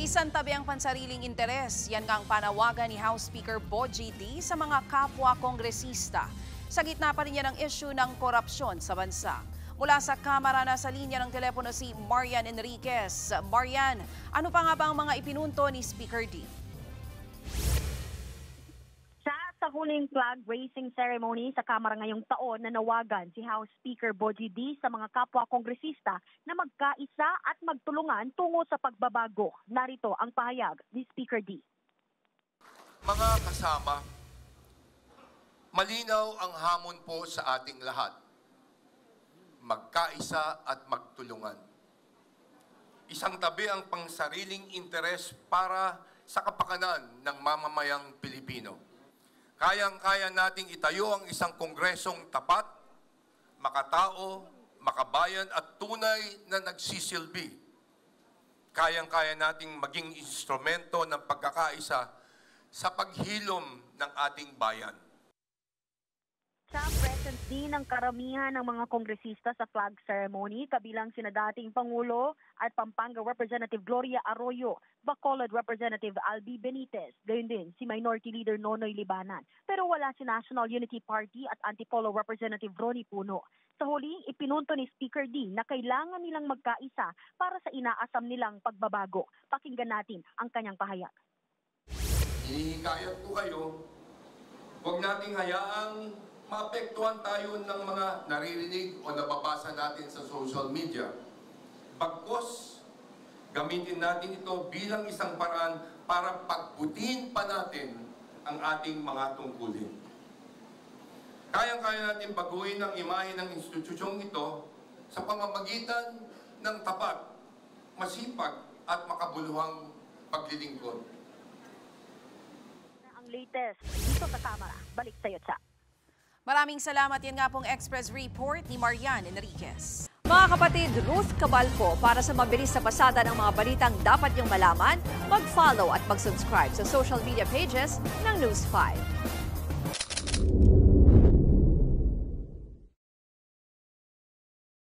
Isantabi ang pansariling interes. Yan nga ang panawagan ni House Speaker Bogie D sa mga kapwa kongresista. Sa gitna pa rin yan ang issue ng korupsyon sa bansa. Mula sa Kamara na sa linya ng telepono si Marian Enriquez. Marian, ano pa nga ba ang mga ipinunto ni Speaker D? Sa huling flag raising ceremony sa Kamara ngayong taon, nanawagan si House Speaker Bogie D sa mga kapwa kongresista na magkaisa at magtulungan tungo sa pagbabago. Narito ang pahayag ni Speaker D. Mga kasama, malinaw ang hamon po sa ating lahat. Magkaisa at magtulungan. Isang tabi ang pangsariling interes para sa kapakanan ng mamamayang Pilipino. Kayang-kaya nating itayo ang isang kongresong tapat, makatao, makabayan at tunay na nagsisilbi. Kayang-kaya nating maging instrumento ng pagkakaisa sa paghilom ng ating bayan. Sa presence din ng karamihan ng mga kongresista sa flag ceremony, kabilang sina dating Pangulo at Pampanga Representative Gloria Arroyo, Bacolod Representative Albi Benitez, gayon din si Minority Leader Nonoy Libanan. Pero wala si National Unity Party at Antipolo Representative Ronnie Puno. Sa huli, ipinunto ni Speaker D na kailangan nilang magkaisa para sa inaasam nilang pagbabago. Pakinggan natin ang kanyang pahayag. Hinihikayat ko kayo, huwag nating hayaang maapektuhan tayo ng mga naririnig o nababasa natin sa social media. Bagkus, gamitin natin ito bilang isang paraan para pagbutin pa natin ang ating mga tungkulin. Kayang-kaya natin baguhin ang imahe ng institusyong ito sa pamamagitan ng tapat, masipag at makabuluhang paglilingkod. Ang latest dito sa Kamara, balik sa iyo, Cha. Maraming salamat. Yan nga pong Express Report ni Marian Enriquez. Mga kapatid, Ruth Cabalco, para sa mabilis na pasada ng mga balitang dapat niyong malaman, mag-follow at mag-subscribe sa social media pages ng News 5.